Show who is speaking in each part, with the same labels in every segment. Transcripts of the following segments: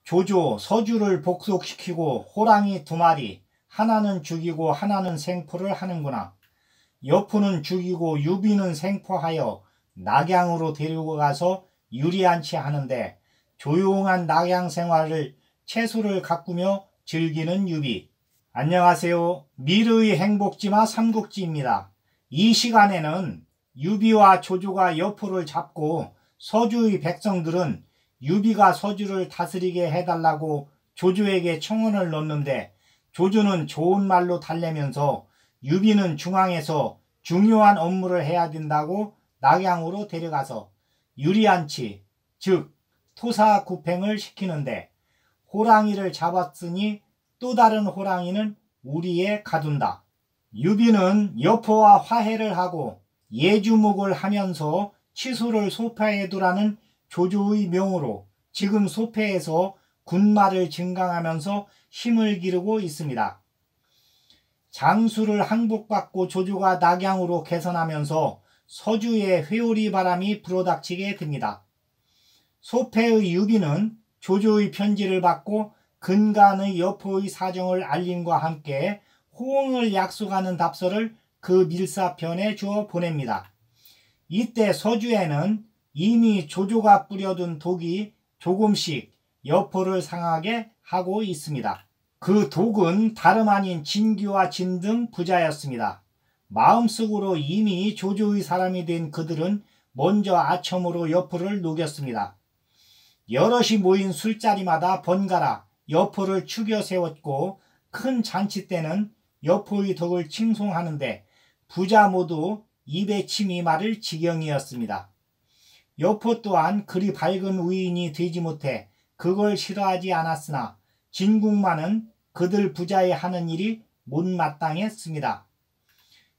Speaker 1: 조조 서주를 복속시키고 호랑이 2마리, 하나는 죽이고 하나는 생포를 하는구나. 여포는 죽이고 유비는 생포하여 낙양으로 데리고 가서 유리한치 하는데 조용한 낙양 생활을 채소를 가꾸며 즐기는 유비. 안녕하세요. 미르의 행복지마 삼국지입니다. 이 시간에는 유비와 조조가 여포를 잡고 서주의 백성들은 유비가 서주를 다스리게 해달라고 조조에게 청원을 넣는데 조조는 좋은 말로 달래면서 유비는 중앙에서 중요한 업무를 해야 된다고 낙양으로 데려가서 유리한치 즉 토사구팽을 시키는데 호랑이를 잡았으니 또 다른 호랑이는 우리에 가둔다. 유비는 여포와 화해를 하고 예주목을 하면서 치수를 소패에 두라는 조조의 명으로 지금 소패에서 군마를 증강하면서 힘을 기르고 있습니다. 장수를 항복받고 조조가 낙양으로 개선하면서 서주에 회오리 바람이 불어닥치게 됩니다. 소패의 유비는 조조의 편지를 받고 근간의 여포의 사정을 알림과 함께 호응을 약속하는 답서를 그 밀사편에 주어 보냅니다. 이때 서주에는 이미 조조가 뿌려둔 독이 조금씩 여포를 상하게 하고 있습니다. 그 독은 다름 아닌 진규와 진 등 부자였습니다. 마음속으로 이미 조조의 사람이 된 그들은 먼저 아첨으로 여포를 녹였습니다. 여럿이 모인 술자리마다 번갈아 여포를 추겨 세웠고 큰 잔치 때는 여포의 덕을 칭송하는데 부자 모두 입에 침이 마를 지경이었습니다. 여포 또한 그리 밝은 의인이 되지 못해 그걸 싫어하지 않았으나 진국만은 그들 부자의 하는 일이 못마땅했습니다.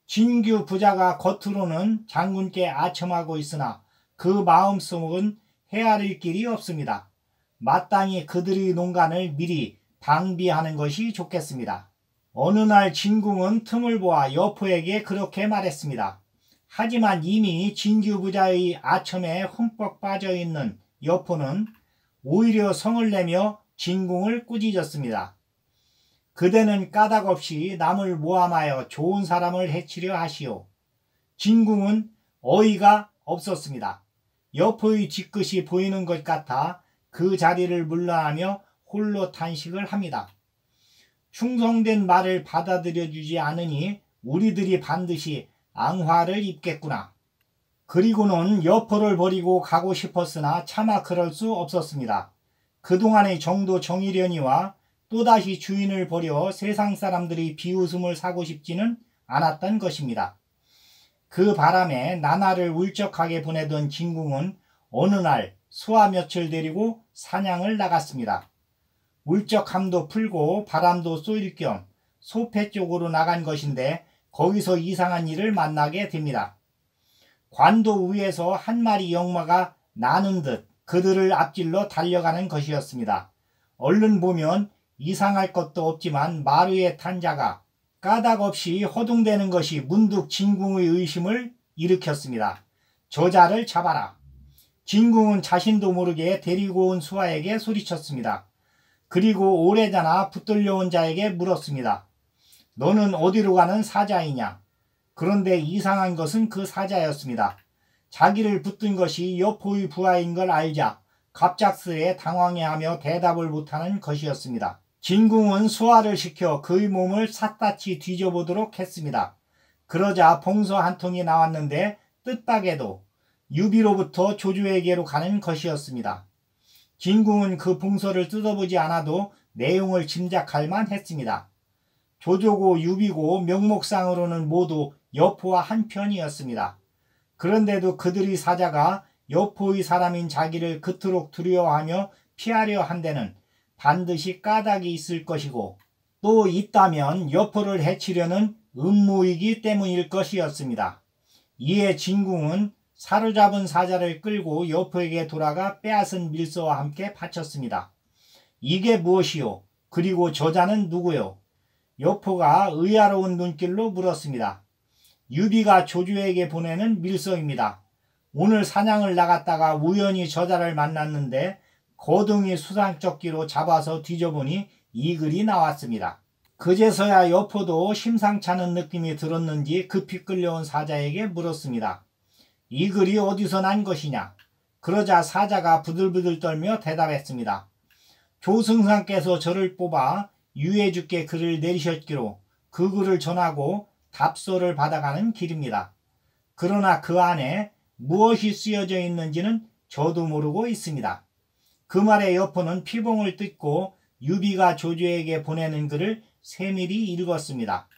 Speaker 1: 진규 부자가 겉으로는 장군께 아첨하고 있으나 그 마음속은 헤아릴 길이 없습니다. 마땅히 그들의 농간을 미리 방비하는 것이 좋겠습니다. 어느 날 진궁은 틈을 보아 여포에게 그렇게 말했습니다. 하지만 이미 진규 부자의 아첨에 흠뻑 빠져있는 여포는 오히려 성을 내며 진궁을 꾸짖었습니다. 그대는 까닭없이 남을 모함하여 좋은 사람을 해치려 하시오. 진궁은 어이가 없었습니다. 여포의 뒤끝이 보이는 것 같아 그 자리를 물러나며 홀로 탄식을 합니다. 충성된 말을 받아들여주지 않으니 우리들이 반드시 앙화를 입겠구나. 그리고는 여포를 버리고 가고 싶었으나 차마 그럴 수 없었습니다. 그동안의 정도 정의련이와 또다시 주인을 버려 세상 사람들이 비웃음을 사고 싶지는 않았던 것입니다. 그 바람에 나날을 울적하게 보내던 진궁은 어느 날 소와 멱을 데리고 사냥을 나갔습니다. 울적함도 풀고 바람도 쏘일 겸 소패 쪽으로 나간 것인데 거기서 이상한 일을 만나게 됩니다. 관도 위에서 한 마리 영마가 나는 듯 그들을 앞질러 달려가는 것이었습니다. 얼른 보면 이상할 것도 없지만 말 위에 탄 자가 까닭없이 허둥대는 것이 문득 진궁의 의심을 일으켰습니다. 저자를 잡아라. 진궁은 자신도 모르게 데리고 온 수하에게 소리쳤습니다. 그리고 오래전에 붙들려온 자에게 물었습니다. 너는 어디로 가는 사자이냐? 그런데 이상한 것은 그 사자였습니다. 자기를 붙든 것이 여포의 부하인 걸 알자 갑작스레 당황해하며 대답을 못하는 것이었습니다. 진궁은 수하를 시켜 그의 몸을 샅샅이 뒤져보도록 했습니다. 그러자 봉서 한 통이 나왔는데 뜻밖에도 유비로부터 조조에게로 가는 것이었습니다. 진궁은 그 봉서를 뜯어보지 않아도 내용을 짐작할 만했습니다. 조조고 유비고 명목상으로는 모두 여포와 한편이었습니다. 그런데도 그들의 사자가 여포의 사람인 자기를 그토록 두려워하며 피하려 한 데는 반드시 까닭이 있을 것이고 또 있다면 여포를 해치려는 음모이기 때문일 것이었습니다. 이에 진궁은 사로잡은 사자를 끌고 여포에게 돌아가 빼앗은 밀서와 함께 바쳤습니다. 이게 무엇이요? 그리고 저자는 누구요? 여포가 의아로운 눈길로 물었습니다. 유비가 조조에게 보내는 밀서입니다. 오늘 사냥을 나갔다가 우연히 저자를 만났는데 거둥이 수상쩍기로 잡아서 뒤져보니 이 글이 나왔습니다. 그제서야 여포도 심상찮은 느낌이 들었는지 급히 끌려온 사자에게 물었습니다. 이 글이 어디서 난 것이냐? 그러자 사자가 부들부들 떨며 대답했습니다. 조승상께서 저를 뽑아 유해주께 글을 내리셨기로 그 글을 전하고 답서를 받아가는 길입니다. 그러나 그 안에 무엇이 쓰여져 있는지는 저도 모르고 있습니다. 그 말에 여포는 피봉을 뜯고 유비가 조조에게 보내는 글을 세밀히 읽었습니다.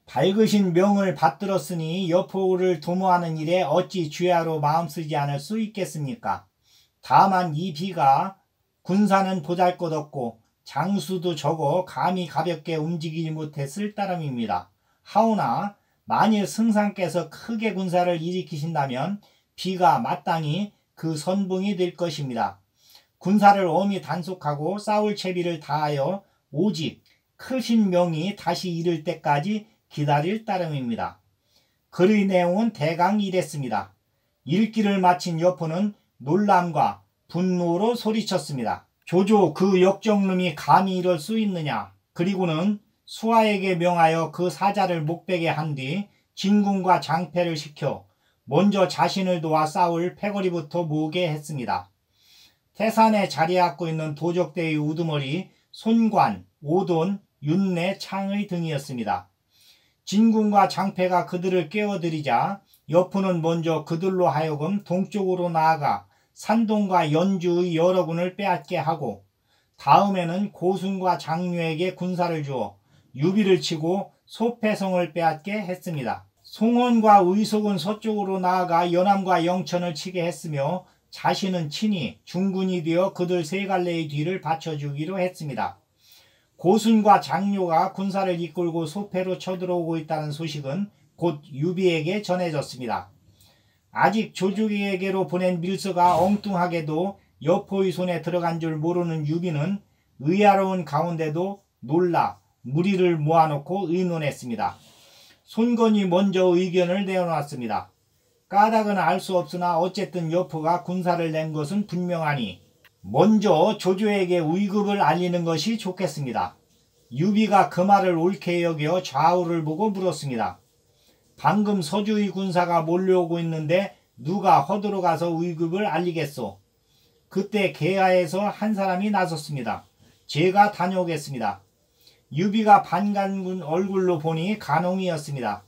Speaker 1: 밝으신 명을 받들었으니 여포를 도모하는 일에 어찌 주야로 마음쓰지 않을 수 있겠습니까? 다만 이 비가 군사는 보잘것없고 장수도 적어 감히 가볍게 움직이지 못했을 따름입니다. 하오나 만일 승상께서 크게 군사를 일으키신다면 비가 마땅히 그 선봉이 될 것입니다. 군사를 엄히 단속하고 싸울 채비를 다하여 오직 크신 명이 다시 이를 때까지 기다릴 따름입니다. 글의 내용은 대강 이랬습니다. 읽기를 마친 여포는 놀람과 분노로 소리쳤습니다. 조조 그 역적놈이 감히 이럴 수 있느냐. 그리고는 수하에게 명하여 그 사자를 목베게 한 뒤 진군과 장패를 시켜 먼저 자신을 도와 싸울 패거리부터 모으게 했습니다. 태산에 자리하고 있는 도적대의 우두머리, 손관, 오돈, 윤내, 창의 등이었습니다. 진군과 장패가 그들을 깨워들이자 여포는 먼저 그들로 하여금 동쪽으로 나아가 산동과 연주의 여러 군을 빼앗게 하고 다음에는 고순과 장류에게 군사를 주어 유비를 치고 소패성을 빼앗게 했습니다. 송원과 의속은 서쪽으로 나아가 연암과 영천을 치게 했으며 자신은 친히 중군이 되어 그들 세 갈래의 뒤를 받쳐주기로 했습니다. 고순과 장료가 군사를 이끌고 소패로 쳐들어오고 있다는 소식은 곧 유비에게 전해졌습니다. 아직 조조에게로 보낸 밀서가 엉뚱하게도 여포의 손에 들어간 줄 모르는 유비는 의아로운 가운데도 놀라 무리를 모아놓고 의논했습니다. 손건이 먼저 의견을 내어놨습니다. 까닭은 알 수 없으나 어쨌든 여포가 군사를 낸 것은 분명하니 먼저 조조에게 위급을 알리는 것이 좋겠습니다. 유비가 그 말을 옳게 여겨 좌우를 보고 물었습니다. 방금 서주의 군사가 몰려오고 있는데 누가 허도로 가서 위급을 알리겠소? 그때 계하에서 한 사람이 나섰습니다. 제가 다녀오겠습니다. 유비가 반갑은 얼굴로 보니 간홍이었습니다.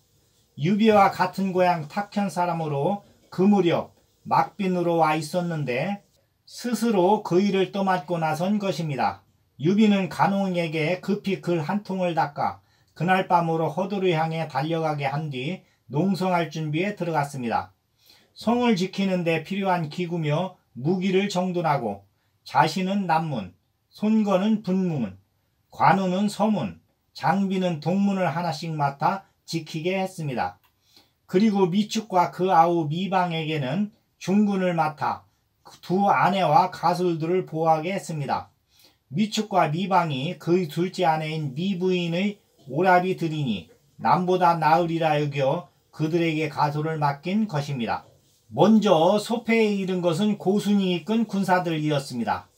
Speaker 1: 유비와 같은 고향 탁현 사람으로 그 무렵 막빈으로 와 있었는데 스스로 그 일을 떠맡고 나선 것입니다. 유비는 간홍에게 급히 글 한 통을 닦아 그날 밤으로 허도를 향해 달려가게 한 뒤 농성할 준비에 들어갔습니다. 성을 지키는 데 필요한 기구며 무기를 정돈하고 자신은 남문, 손건은 분문, 관우는 서문, 장비는 동문을 하나씩 맡아 지키게 했습니다. 그리고 미축과 그 아우 미방에게는 중군을 맡아 두 아내와 가술들을 보호하게 했습니다. 미축과 미방이 그의 둘째 아내인 미부인의 오라비들이니 남보다 나으리라 여겨 그들에게 가술을 맡긴 것입니다. 먼저 소패에 이른 것은 고순이 이끈 군사들이었습니다.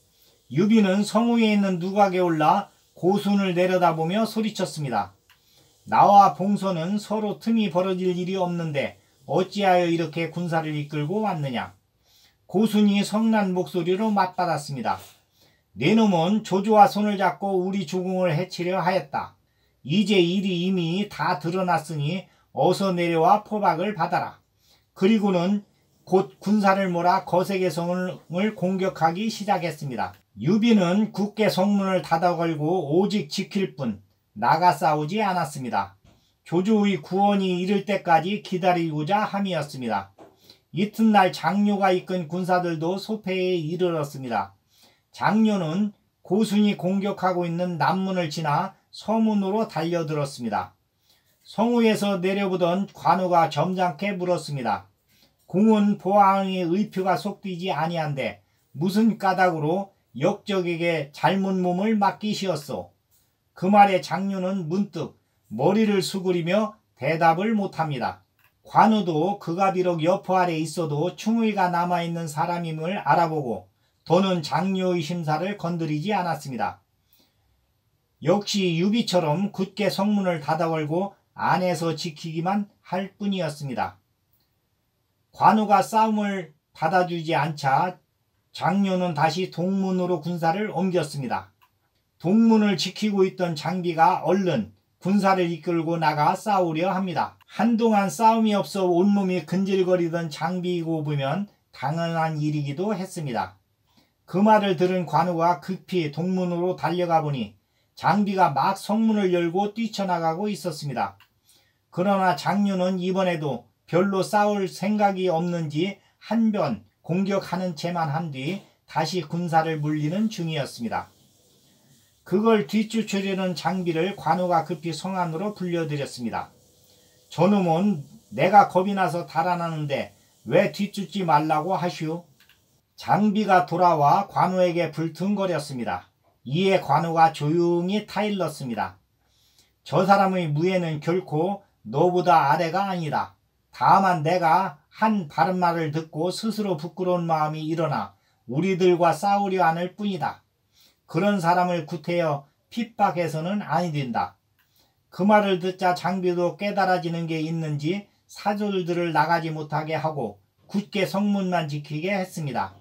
Speaker 1: 유비는 성 위에 있는 누각에 올라 고순을 내려다보며 소리쳤습니다. 나와 봉선은 서로 틈이 벌어질 일이 없는데 어찌하여 이렇게 군사를 이끌고 왔느냐. 고순이 성난 목소리로 맞받았습니다. 네 놈은 조조와 손을 잡고 우리 주공을 해치려 하였다. 이제 일이 이미 다 드러났으니 어서 내려와 포박을 받아라. 그리고는 곧 군사를 몰아 거세게 성을 공격하기 시작했습니다. 유비는 굳게 성문을 닫아걸고 오직 지킬 뿐 나가 싸우지 않았습니다. 조조의 구원이 이를 때까지 기다리고자 함이었습니다. 이튿날 장료가 이끈 군사들도 소패에 이르렀습니다. 장료는 고순이 공격하고 있는 남문을 지나 서문으로 달려들었습니다. 성우에서 내려보던 관우가 점잖게 물었습니다. 공은 보아의 의표가 속되지 아니한데 무슨 까닭으로 역적에게 잘못 몸을 맡기시었소? 그 말에 장료는 문득 머리를 수그리며 대답을 못합니다. 관우도 그가 비록 여포 아래 있어도 충의가 남아있는 사람임을 알아보고 더는 장녀의 심사를 건드리지 않았습니다. 역시 유비처럼 굳게 성문을 닫아걸고 안에서 지키기만 할 뿐이었습니다. 관우가 싸움을 받아주지 않자 장녀는 다시 동문으로 군사를 옮겼습니다. 동문을 지키고 있던 장비가 얼른 군사를 이끌고 나가 싸우려 합니다. 한동안 싸움이 없어 온몸이 근질거리던 장비이고 보면 당연한 일이기도 했습니다. 그 말을 들은 관우가 급히 동문으로 달려가 보니 장비가 막 성문을 열고 뛰쳐나가고 있었습니다. 그러나 장녀는 이번에도 별로 싸울 생각이 없는지 한변 공격하는 채만 한 뒤 다시 군사를 물리는 중이었습니다. 그걸 뒤쫓으려는 장비를 관우가 급히 성 안으로 불려들였습니다. 저놈은 내가 겁이 나서 달아나는데 왜 뒤쫓지 말라고 하시오? 장비가 돌아와 관우에게 불퉁거렸습니다. 이에 관우가 조용히 타일렀습니다. 저 사람의 무예는 결코 너보다 아래가 아니다. 다만 내가 한 바른 말을 듣고 스스로 부끄러운 마음이 일어나 우리들과 싸우려 하는 뿐이다. 그런 사람을 구태여 핍박해서는 아니 된다. 그 말을 듣자 장비도 깨달아지는 게 있는지 사졸들을 나가지 못하게 하고 굳게 성문만 지키게 했습니다.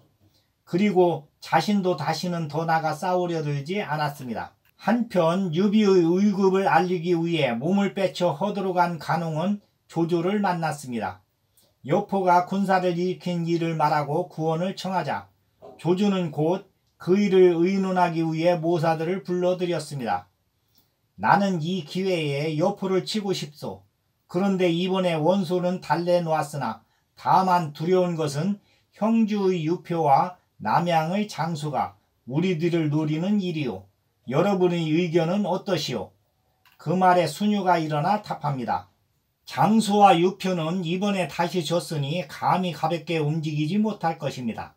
Speaker 1: 그리고 자신도 다시는 더 나가 싸우려 들지 않았습니다. 한편 유비의 의급을 알리기 위해 몸을 빼쳐 허도로 간 간홍은 조조를 만났습니다. 여포가 군사를 일으킨 일을 말하고 구원을 청하자 조조는 곧 그 일을 의논하기 위해 모사들을 불러들였습니다. 나는 이 기회에 여포를 치고 싶소. 그런데 이번에 원소는 달래놓았으나 다만 두려운 것은 형주의 유표와 남양의 장수가 우리들을 노리는 일이오. 여러분의 의견은 어떠시오? 그 말에 순유가 일어나 답합니다. 장수와 유표는 이번에 다시 졌으니 감히 가볍게 움직이지 못할 것입니다.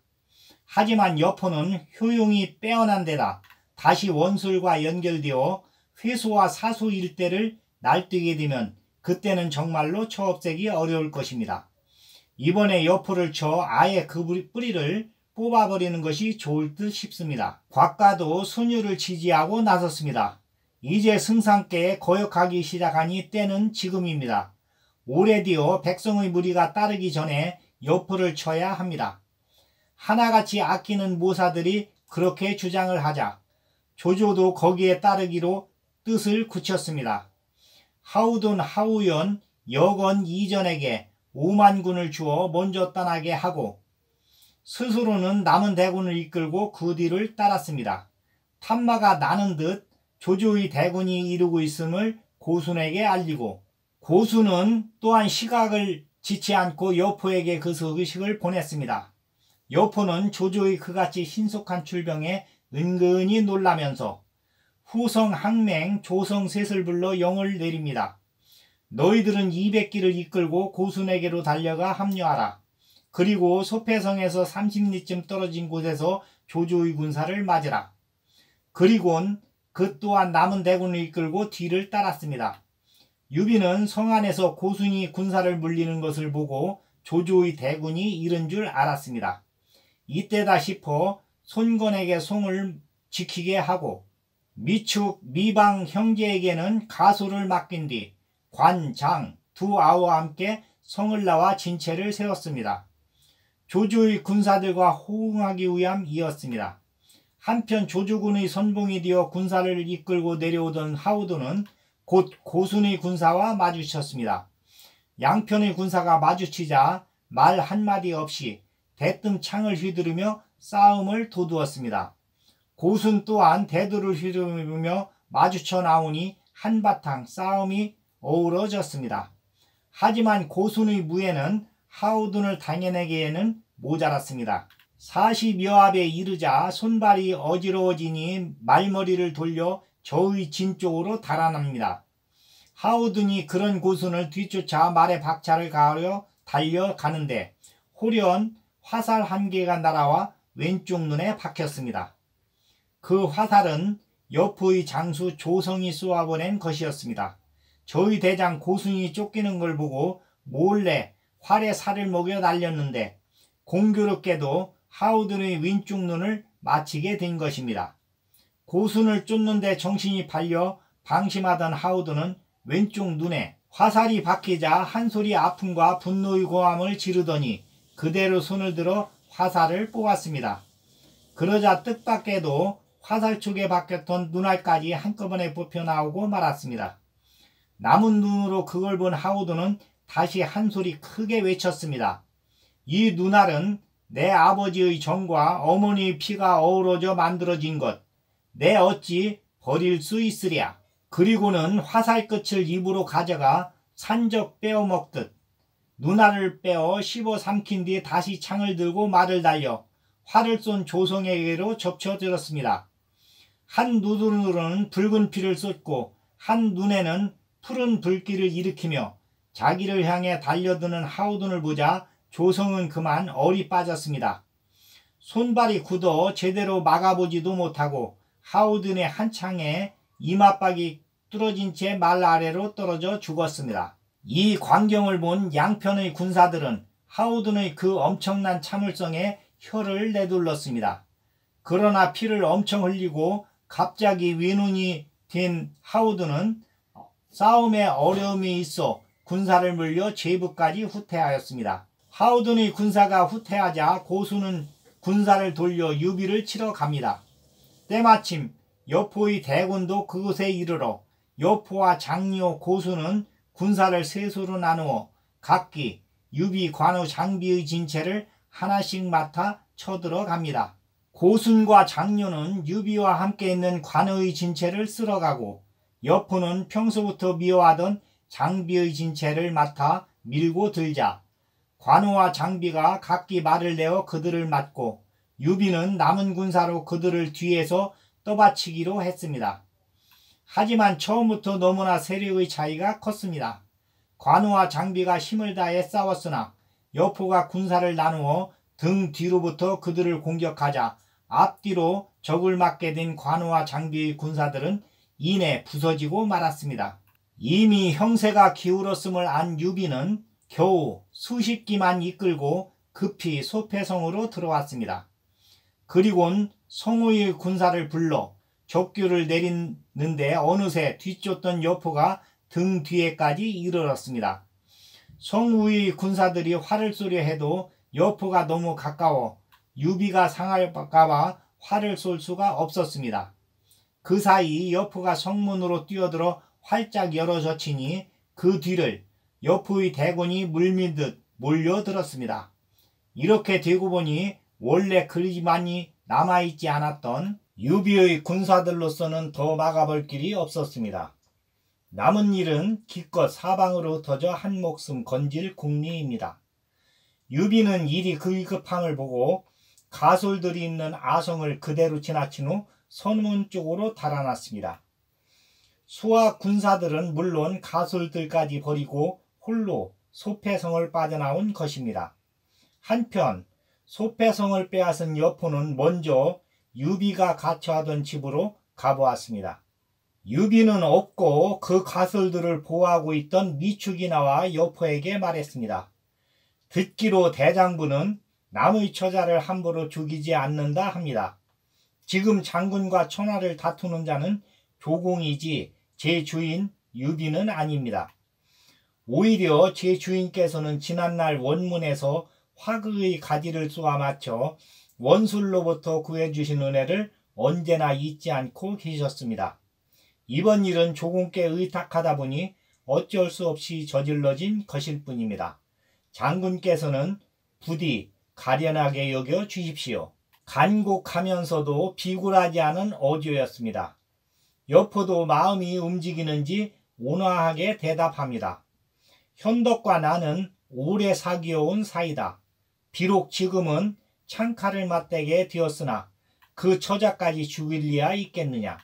Speaker 1: 하지만 여포는 효용이 빼어난 데다 다시 원술과 연결되어 회수와 사수 일대를 날뛰게 되면 그때는 정말로 처없애기 어려울 것입니다. 이번에 여포를 쳐 아예 그 뿌리를 뽑아버리는 것이 좋을 듯 싶습니다. 곽가도 순유를 지지하고 나섰습니다. 이제 승상께에 거역하기 시작하니 때는 지금입니다. 오래되어 백성의 무리가 따르기 전에 여포를 쳐야 합니다. 하나같이 아끼는 모사들이 그렇게 주장을 하자 조조도 거기에 따르기로 뜻을 굳혔습니다. 하우돈 하우연 여건 이전에게 5만 군을 주어 먼저 떠나게 하고 스스로는 남은 대군을 이끌고 그 뒤를 따랐습니다. 탐마가 나는 듯 조조의 대군이 이루고 있음을 고순에게 알리고 고순은 또한 시각을 짓지 않고 여포에게 그 소식을 보냈습니다. 여포는 조조의 그같이 신속한 출병에 은근히 놀라면서 후성 항맹 조성 셋을 불러 영을 내립니다. 너희들은 200기를 이끌고 고순에게로 달려가 합류하라. 그리고 소패성에서 30리쯤 떨어진 곳에서 조조의 군사를 맞으라. 그리곤 그 또한 남은 대군을 이끌고 뒤를 따랐습니다. 유비는 성 안에서 고순이 군사를 물리는 것을 보고 조조의 대군이 이른 줄 알았습니다. 이때다 싶어 손건에게 송을 지키게 하고 미축 미방 형제에게는 가소를 맡긴 뒤 관, 장 두 아우와 함께 성을 나와 진체를 세웠습니다. 조조의 군사들과 호응하기 위함이었습니다. 한편 조조군의 선봉이 되어 군사를 이끌고 내려오던 하우도는 곧 고순의 군사와 마주쳤습니다. 양편의 군사가 마주치자 말 한마디 없이 대뜸 창을 휘두르며 싸움을 도두었습니다. 고순 또한 대두를 휘두르며 마주쳐 나오니 한바탕 싸움이 어우러졌습니다. 하지만 고순의 무예는 하우둔을 당해내기에는 모자랐습니다. 40여 합에 이르자 손발이 어지러워지니 말머리를 돌려 저의 진 쪽으로 달아납니다. 하우둔이 그런 고순을 뒤쫓아 말에 박차를 가하려 달려가는데 호련 화살 한 개가 날아와 왼쪽 눈에 박혔습니다. 그 화살은 여포의 장수 조성이 쏘아보낸 것이었습니다. 저희 대장 고순이 쫓기는 걸 보고 몰래 활에 살을 먹여 날렸는데 공교롭게도 하우든의 왼쪽 눈을 맞히게 된 것입니다. 고순을 쫓는데 정신이 팔려 방심하던 하우든은 왼쪽 눈에 화살이 박히자 한 소리 아픔과 분노의 고함을 지르더니 그대로 손을 들어 화살을 뽑았습니다. 그러자 뜻밖에도 화살촉에 박혔던 눈알까지 한꺼번에 뽑혀 나오고 말았습니다. 남은 눈으로 그걸 본 하우든은 다시 한 소리 크게 외쳤습니다. 이 눈알은 내 아버지의 정과 어머니의 피가 어우러져 만들어진 것, 내 어찌 버릴 수 있으랴. 그리고는 화살 끝을 입으로 가져가 산적 빼어 먹듯 눈알을 빼어 씹어 삼킨 뒤 다시 창을 들고 말을 달려 활을 쏜 조성에게로 접쳐들었습니다. 한 눈으로는 붉은 피를 쏟고 한 눈에는 푸른 불길을 일으키며 자기를 향해 달려드는 하우든을 보자 조성은 그만 얼이 빠졌습니다. 손발이 굳어 제대로 막아보지도 못하고 하우든의 한 창에 이마박이 뚫어진 채 말 아래로 떨어져 죽었습니다. 이 광경을 본 양편의 군사들은 하우든의 그 엄청난 참을성에 혀를 내둘렀습니다. 그러나 피를 엄청 흘리고 갑자기 외눈이 된 하우든은 싸움에 어려움이 있어 군사를 물려 제부까지 후퇴하였습니다. 하우든의 군사가 후퇴하자 고수는 군사를 돌려 유비를 치러 갑니다. 때마침 여포의 대군도 그곳에 이르러 여포와 장려 고수는 군사를 셋으로 나누어 각기 유비 관우 장비의 진체를 하나씩 맡아 쳐들어갑니다. 고순과 장려는 유비와 함께 있는 관우의 진체를 쓸어가고 여포는 평소부터 미워하던 장비의 진체를 맡아 밀고 들자 관우와 장비가 각기 말을 내어 그들을 맞고 유비는 남은 군사로 그들을 뒤에서 떠받치기로 했습니다. 하지만 처음부터 너무나 세력의 차이가 컸습니다. 관우와 장비가 힘을 다해 싸웠으나 여포가 군사를 나누어 등 뒤로부터 그들을 공격하자 앞뒤로 적을 맞게 된 관우와 장비의 군사들은 이내 부서지고 말았습니다. 이미 형세가 기울었음을 안 유비는 겨우 수십 기만 이끌고 급히 소패성으로 들어왔습니다. 그리곤 성우의 군사를 불러 적교를 내리는데 어느새 뒤쫓던 여포가 등 뒤에까지 이르렀습니다. 성우의 군사들이 활을 쏘려 해도 여포가 너무 가까워 유비가 상할까봐 활을 쏠 수가 없었습니다. 그 사이 여포가 성문으로 뛰어들어 활짝 열어젖히니 그 뒤를 여포의 대군이 물밀듯 몰려들었습니다. 이렇게 되고 보니 원래 그리만이 남아있지 않았던 유비의 군사들로서는 더 막아볼 길이 없었습니다. 남은 일은 기껏 사방으로 흩어져 한 목숨 건질 국리입니다. 유비는 일이 급함을 보고 가솔들이 있는 아성을 그대로 지나친 후 선문 쪽으로 달아났습니다. 수하 군사들은 물론 가솔들까지 버리고 홀로 소패성을 빠져나온 것입니다. 한편 소패성을 빼앗은 여포는 먼저 유비가 갇혀하던 집으로 가보았습니다. 유비는 없고 그 가솔들을 보호하고 있던 미축이 나와 여포에게 말했습니다. 듣기로 대장부는 남의 처자를 함부로 죽이지 않는다 합니다. 지금 장군과 천하를 다투는 자는 조공이지 제 주인 유비는 아닙니다. 오히려 제 주인께서는 지난날 원문에서 화극의 가지를 쏘아 맞춰 원술로부터 구해주신 은혜를 언제나 잊지 않고 계셨습니다. 이번 일은 조공께 의탁하다 보니 어쩔 수 없이 저질러진 것일 뿐입니다. 장군께서는 부디 가련하게 여겨 주십시오. 간곡하면서도 비굴하지 않은 어조였습니다. 여포도 마음이 움직이는지 온화하게 대답합니다. 현덕과 나는 오래 사귀어온 사이다. 비록 지금은 창칼을 맞대게 되었으나 그 처자까지 죽일 리야 있겠느냐.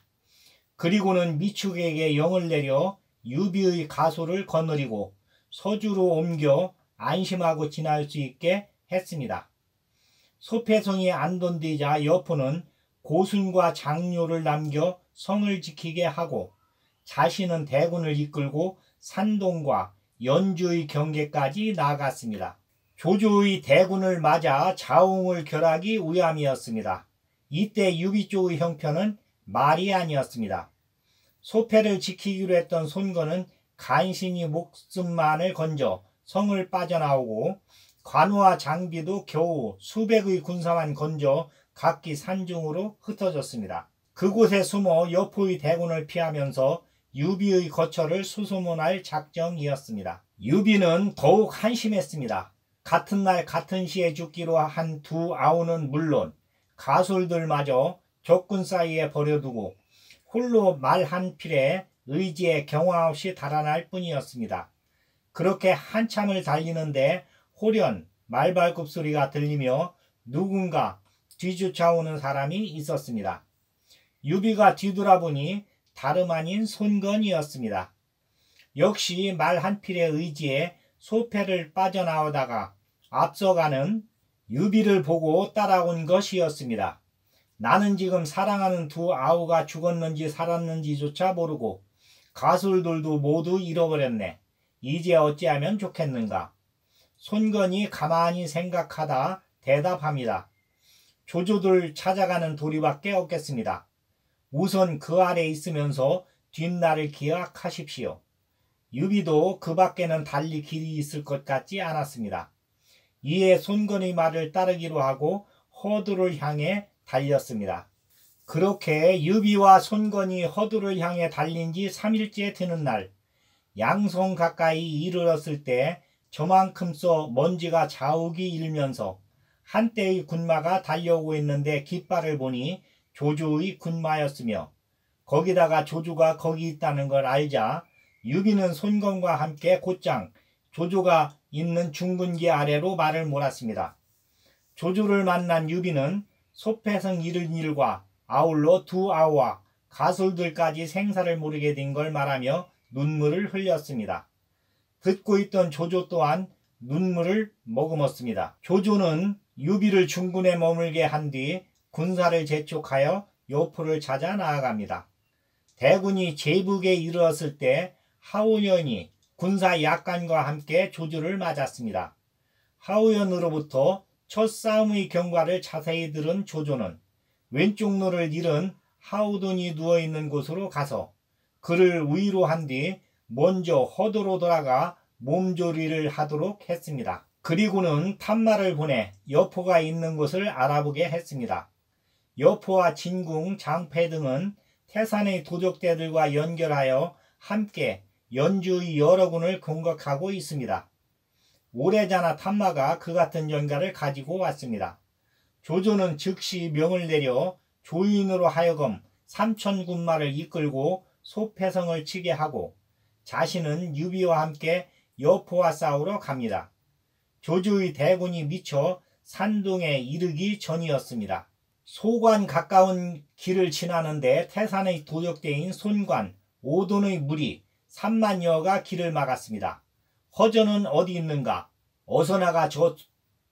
Speaker 1: 그리고는 미축에게 영을 내려 유비의 가소를 거느리고 서주로 옮겨 안심하고 지날 수 있게 했습니다. 소패성이 안돈되자 여포는 고순과 장료를 남겨 성을 지키게 하고 자신은 대군을 이끌고 산동과 연주의 경계까지 나아갔습니다. 조조의 대군을 맞아 자웅을 결하기 위함이었습니다. 이때 유비 쪽의 형편은 말이 아니었습니다. 소패를 지키기로 했던 손건은 간신히 목숨만을 건져 성을 빠져나오고 관우와 장비도 겨우 수백의 군사만 건져 각기 산중으로 흩어졌습니다. 그곳에 숨어 여포의 대군을 피하면서 유비의 거처를 수소문할 작정이었습니다. 유비는 더욱 한심했습니다. 같은 날 같은 시에 죽기로 한 두 아우는 물론 가솔들마저 적군 사이에 버려두고 홀로 말 한 필에 의지에 경화 없이 달아날 뿐이었습니다. 그렇게 한참을 달리는데 호련 말발굽 소리가 들리며 누군가 뒤쫓아오는 사람이 있었습니다. 유비가 뒤돌아보니 다름 아닌 손건이었습니다. 역시 말 한 필의 의지에 소패를 빠져나오다가 앞서가는 유비를 보고 따라온 것이었습니다. 나는 지금 사랑하는 두 아우가 죽었는지 살았는지조차 모르고 가솔들도 모두 잃어버렸네. 이제 어찌하면 좋겠는가. 손건이 가만히 생각하다 대답합니다. 조조들 찾아가는 도리밖에 없겠습니다. 우선 그 아래 있으면서 뒷날을 기약하십시오. 유비도 그 밖에는 달리 길이 있을 것 같지 않았습니다. 이에 손건의 말을 따르기로 하고 허두를 향해 달렸습니다. 그렇게 유비와 손건이 허두를 향해 달린 지 3일째 되는 날, 양성 가까이 이르렀을 때 저만큼서 먼지가 자욱이 일면서 한때의 군마가 달려오고 있는데 깃발을 보니 조조의 군마였으며 거기다가 조조가 거기 있다는 걸 알자 유비는 손건과 함께 곧장 조조가 있는 중군기 아래로 말을 몰았습니다. 조조를 만난 유비는 소패성 잃은 일과 아울러 두 아우와 가솔들까지 생사를 모르게 된 걸 말하며 눈물을 흘렸습니다. 듣고 있던 조조 또한 눈물을 머금었습니다. 조조는 유비를 중군에 머물게 한 뒤 군사를 재촉하여 여포를 찾아 나아갑니다. 대군이 제북에 이르렀을 때 하우연이 군사 약관과 함께 조조를 맞았습니다. 하우연으로부터 첫 싸움의 경과를 자세히 들은 조조는 왼쪽 눈을 잃은 하우돈이 누워있는 곳으로 가서 그를 위로한 뒤 먼저 허도로 돌아가 몸조리를 하도록 했습니다. 그리고는 탐마를 보내 여포가 있는 곳을 알아보게 했습니다. 여포와 진궁, 장패 등은 태산의 도적대들과 연결하여 함께 연주의 여러 군을 공격하고 있습니다. 오래전에 탐마가 그 같은 연가를 가지고 왔습니다. 조조는 즉시 명을 내려 조인으로 하여금 3,000군마를 이끌고 소패성을 치게 하고 자신은 유비와 함께 여포와 싸우러 갑니다. 조조의 대군이 미쳐 산동에 이르기 전이었습니다. 소관 가까운 길을 지나는데 태산의 도적대인 손관, 오돈의 무리 3만여가 길을 막았습니다. 허전은 어디 있는가? 어서 나가 저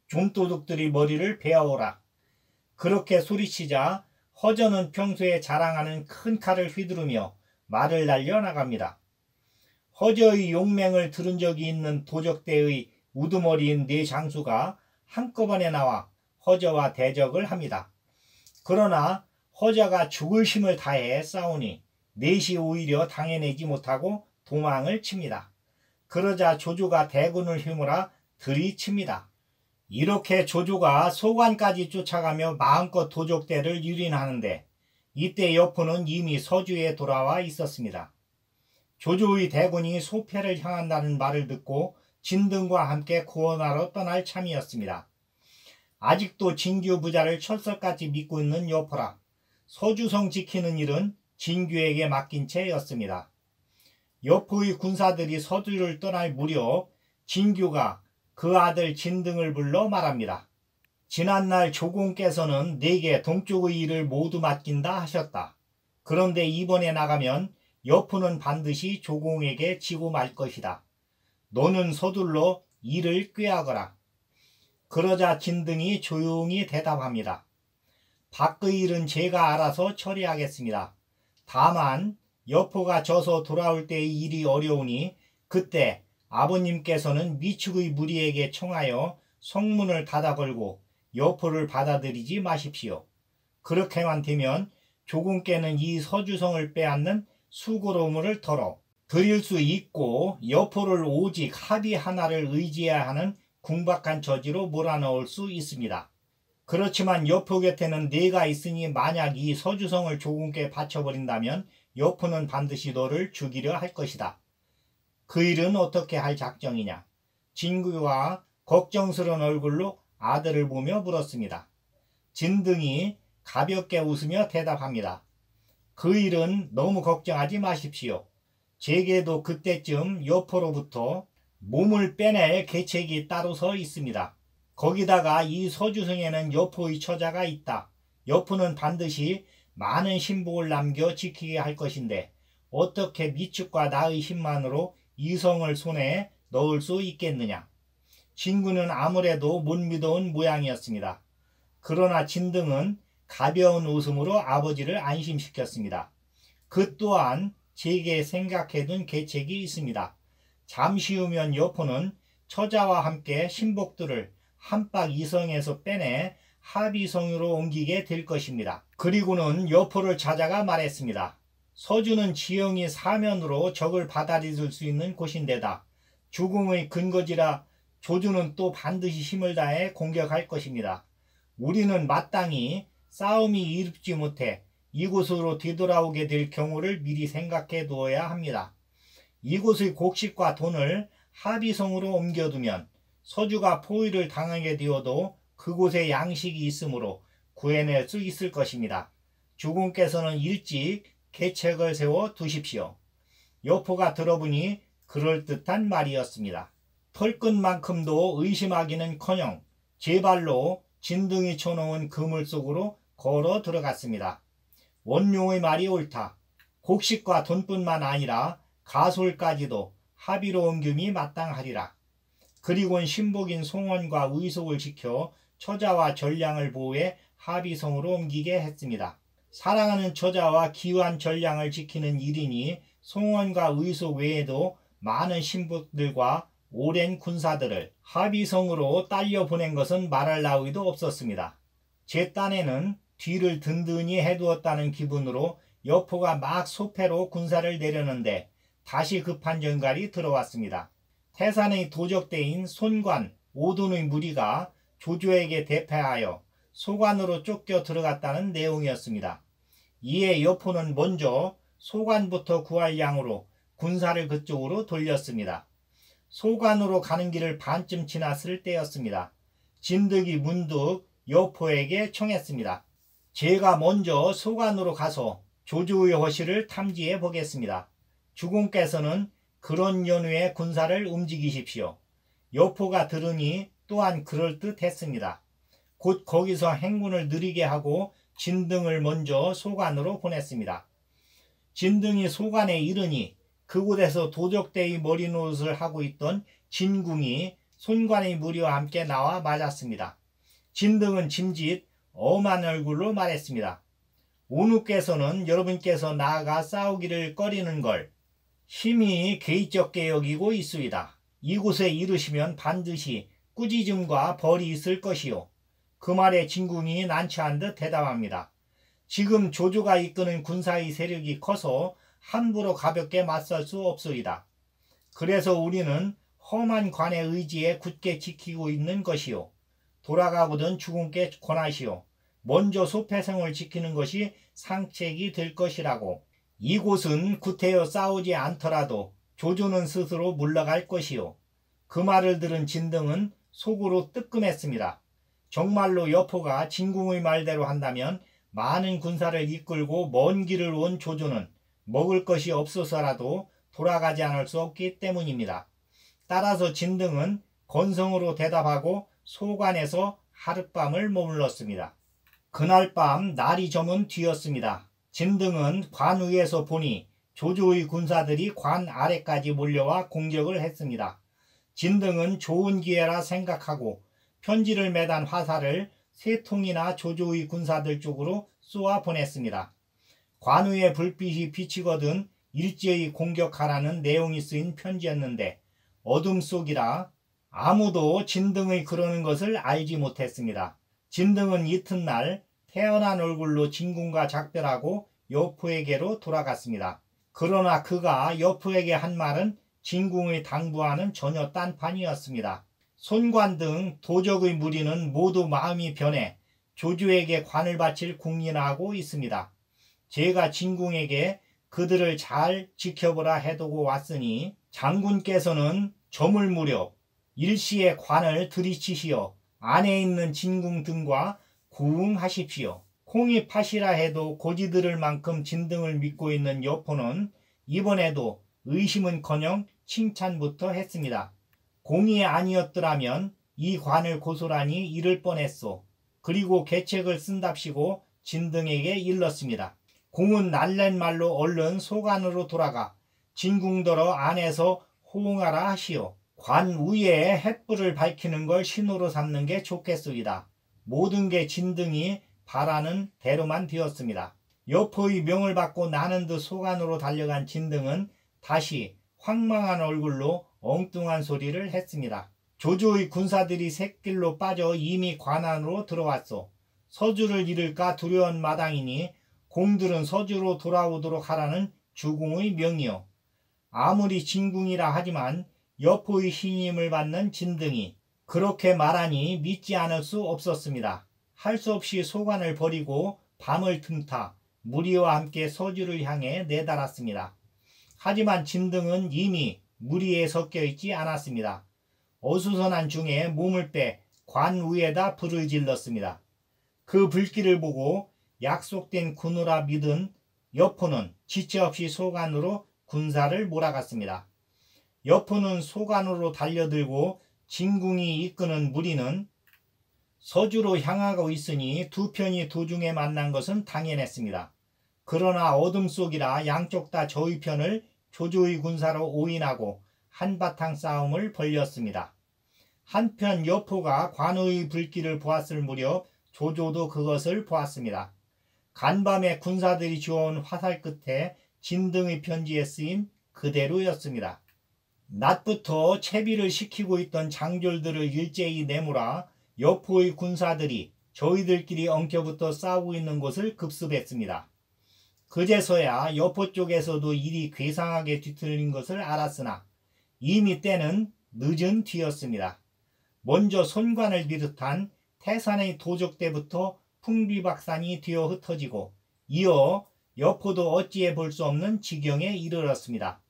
Speaker 1: 좀도둑들이 머리를 베어오라. 그렇게 소리치자 허전은 평소에 자랑하는 큰 칼을 휘두르며 말을 날려 나갑니다. 허저의 용맹을 들은 적이 있는 도적대의 우두머리인 네 장수가 한꺼번에 나와 허저와 대적을 합니다. 그러나 허저가 죽을 힘을 다해 싸우니 넷이 오히려 당해내지 못하고 도망을 칩니다. 그러자 조조가 대군을 휘몰아 들이칩니다. 이렇게 조조가 소관까지 쫓아가며 마음껏 도적대를 유린하는데 이때 여포는 이미 서주에 돌아와 있었습니다. 조조의 대군이 소패를 향한다는 말을 듣고 진등과 함께 구원하러 떠날 참이었습니다. 아직도 진규 부자를 철석같이 믿고 있는 여포라 서주성 지키는 일은 진규에게 맡긴 채였습니다. 여포의 군사들이 서주를 떠날 무렵 진규가 그 아들 진등을 불러 말합니다. 지난날 조공께서는 내게 동쪽의 일을 모두 맡긴다 하셨다. 그런데 이번에 나가면 여포는 반드시 조공에게 지고 말 것이다. 너는 서둘러 일을 꾀하거라. 그러자 진등이 조용히 대답합니다. 밖의 일은 제가 알아서 처리하겠습니다. 다만 여포가 져서 돌아올 때의 일이 어려우니 그때 아버님께서는 미축의 무리에게 청하여 성문을 닫아 걸고 여포를 받아들이지 마십시오. 그렇게만 되면 조군께는 이 서주성을 빼앗는 수고로움을 덜어 드릴 수 있고 여포를 오직 합의 하나를 의지해야 하는 궁박한 처지로 몰아넣을 수 있습니다. 그렇지만 여포 곁에는 내가 있으니 만약 이 서주성을 조군께 바쳐버린다면 여포는 반드시 너를 죽이려 할 것이다. 그 일은 어떻게 할 작정이냐? 진구가 걱정스러운 얼굴로 아들을 보며 물었습니다. 진등이 가볍게 웃으며 대답합니다. 그 일은 너무 걱정하지 마십시오. 제게도 그때쯤 여포로부터 몸을 빼낼 계책이 따로 서 있습니다. 거기다가 이 서주성에는 여포의 처자가 있다. 여포는 반드시 많은 신복을 남겨 지키게 할 것인데 어떻게 미축과 나의 힘만으로 이성을 손에 넣을 수 있겠느냐. 진구는 아무래도 못 믿어온 모양이었습니다. 그러나 진등은 가벼운 웃음으로 아버지를 안심시켰습니다. 그 또한 제게 생각해둔 계책이 있습니다. 잠시 후면 여포는 처자와 함께 신복들을 한박 이성에서 빼내 합이성으로 옮기게 될 것입니다. 그리고는 여포를 찾아가 말했습니다. 서주는 지형이 사면으로 적을 받아들일 수 있는 곳인데다 죽음의 근거지라 조주는 또 반드시 힘을 다해 공격할 것입니다. 우리는 마땅히 싸움이 이롭지 못해 이곳으로 되돌아오게 될 경우를 미리 생각해 두어야 합니다. 이곳의 곡식과 돈을 합의성으로 옮겨두면 서주가 포위를 당하게 되어도 그곳에 양식이 있으므로 구해낼 수 있을 것입니다. 주공께서는 일찍 계책을 세워 두십시오. 여포가 들어보니 그럴듯한 말이었습니다. 털끝만큼도 의심하기는커녕 제 발로 진등이 쳐놓은 그물 속으로 걸어 들어갔습니다. 원룡의 말이 옳다. 곡식과 돈뿐만 아니라 가솔까지도 합의로 옮김이 마땅하리라. 그리고는 신복인 송원과 의속을 지켜 처자와 전량을 보호해 합의성으로 옮기게 했습니다. 사랑하는 처자와 귀한 전량을 지키는 일이니 송원과 의속 외에도 많은 신복들과 오랜 군사들을 합의성으로 딸려 보낸 것은 말할 나위도 없었습니다. 제 딴에는 뒤를 든든히 해두었다는 기분으로 여포가 막 소패로 군사를 내려는데 다시 급한 전갈이 들어왔습니다. 태산의 도적대인 손관, 오돈의 무리가 조조에게 대패하여 소관으로 쫓겨 들어갔다는 내용이었습니다. 이에 여포는 먼저 소관부터 구할 양으로 군사를 그쪽으로 돌렸습니다. 소관으로 가는 길을 반쯤 지났을 때였습니다. 진득이 문득 여포에게 청했습니다. 제가 먼저 소관으로 가서 조조의 허실을 탐지해 보겠습니다. 주공께서는 그런 연후에 군사를 움직이십시오. 여포가 들으니 또한 그럴듯했습니다. 곧 거기서 행군을 느리게 하고 진등을 먼저 소관으로 보냈습니다. 진등이 소관에 이르니 그곳에서 도적대의 머리노릇을 하고 있던 진궁이 손관의 무리와 함께 나와 맞았습니다. 진등은 짐짓 엄한 얼굴로 말했습니다. 오누께서는 여러분께서 나아가 싸우기를 꺼리는 걸 심히 개의쩍게 여기고 있수이다. 이곳에 이르시면 반드시 꾸짖음과 벌이 있을 것이요. 그 말에 진궁이 난처한 듯 대답합니다. 지금 조조가 이끄는 군사의 세력이 커서 함부로 가볍게 맞설 수 없소이다. 그래서 우리는 험한 관의 의지에 굳게 지키고 있는 것이요. 돌아가거든 주공께 권하시오. 먼저 소패성을 지키는 것이 상책이 될 것이라고. 이곳은 구태여 싸우지 않더라도 조조는 스스로 물러갈 것이요. 그 말을 들은 진등은 속으로 뜨끔했습니다. 정말로 여포가 진궁의 말대로 한다면 많은 군사를 이끌고 먼 길을 온 조조는 먹을 것이 없어서라도 돌아가지 않을 수 없기 때문입니다. 따라서 진등은 건성으로 대답하고 소관에서 하룻밤을 머물렀습니다. 그날 밤 날이 저문 뒤였습니다. 진등은 관 위에서 보니 조조의 군사들이 관 아래까지 몰려와 공격을 했습니다. 진등은 좋은 기회라 생각하고 편지를 매단 화살을 3통이나 조조의 군사들 쪽으로 쏘아 보냈습니다. 관 위에 불빛이 비치거든 일제히 공격하라는 내용이 쓰인 편지였는데 어둠 속이라 아무도 진등의 그러는 것을 알지 못했습니다. 진등은 이튿날 태어난 얼굴로 진궁과 작별하고 여포에게로 돌아갔습니다. 그러나 그가 여포에게 한 말은 진궁의 당부와는 전혀 딴판이었습니다. 손관 등 도적의 무리는 모두 마음이 변해 조조에게 관을 바칠 궁리하고 있습니다. 제가 진궁에게 그들을 잘 지켜보라 해두고 왔으니 장군께서는 저물 무렵 일시에 관을 들이치시어 안에 있는 진궁 등과 구응하십시오. 콩이 팥이라 해도 고지 들을 만큼 진등을 믿고 있는 여포는 이번에도 의심은커녕 칭찬부터 했습니다. 공이 아니었더라면 이 관을 고소라니 잃을 뻔했소. 그리고 계책을 쓴답시고 진등에게 일렀습니다. 공은 날랜 말로 얼른 소관으로 돌아가 진궁더러 안에서 호응하라 하시오. 관 위에 횃불을 밝히는 걸 신호로 삼는 게 좋겠소이다. 모든 게 진등이 바라는 대로만 되었습니다. 여포의 명을 받고 나는 듯 소관으로 달려간 진등은 다시 황망한 얼굴로 엉뚱한 소리를 했습니다. 조조의 군사들이 샛길로 빠져 이미 관 안으로 들어왔소. 서주를 잃을까 두려운 마당이니 공들은 서주로 돌아오도록 하라는 주공의 명이요. 아무리 진궁이라 하지만 여포의 신임을 받는 진등이 그렇게 말하니 믿지 않을 수 없었습니다. 할 수 없이 소관을 버리고 밤을 틈타 무리와 함께 서주를 향해 내달았습니다. 하지만 진등은 이미 무리에 섞여 있지 않았습니다. 어수선한 중에 몸을 빼 관 위에다 불을 질렀습니다. 그 불길을 보고 약속된 군우라 믿은 여포는 지체 없이 소관으로 군사를 몰아갔습니다. 여포는 소관으로 달려들고 진궁이 이끄는 무리는 서주로 향하고 있으니 두 편이 도중에 만난 것은 당연했습니다. 그러나 어둠 속이라 양쪽 다 저의 편을 조조의 군사로 오인하고 한바탕 싸움을 벌였습니다. 한편 여포가 관우의 불길을 보았을 무렵 조조도 그것을 보았습니다. 간밤에 군사들이 주워온 화살 끝에 진등의 편지에 쓰인 그대로였습니다. 낮부터 채비를 시키고 있던 장졸들을 일제히 내몰아 여포의 군사들이 저희들끼리 엉켜붙어 싸우고 있는 곳을 급습했습니다. 그제서야 여포 쪽에서도 일이 괴상하게 뒤틀린 것을 알았으나 이미 때는 늦은 뒤였습니다. 먼저 손관을 비롯한 태산의 도적대부터 풍비박산이 되어 흩어지고 이어 여포도 어찌해 볼 수 없는 지경에 이르렀습니다.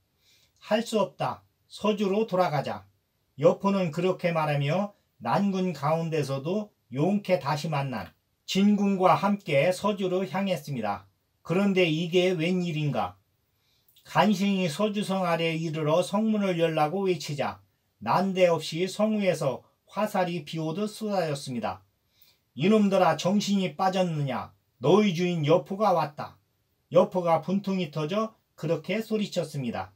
Speaker 1: 할 수 없다. 서주로 돌아가자. 여포는 그렇게 말하며 난군 가운데서도 용케 다시 만난 진궁과 함께 서주로 향했습니다. 그런데 이게 웬일인가? 간신히 서주성 아래에 이르러 성문을 열라고 외치자 난데없이 성위에서 화살이 비오듯 쏟아졌습니다. 이놈들아 정신이 빠졌느냐? 너희 주인 여포가 왔다. 여포가 분통이 터져 그렇게 소리쳤습니다.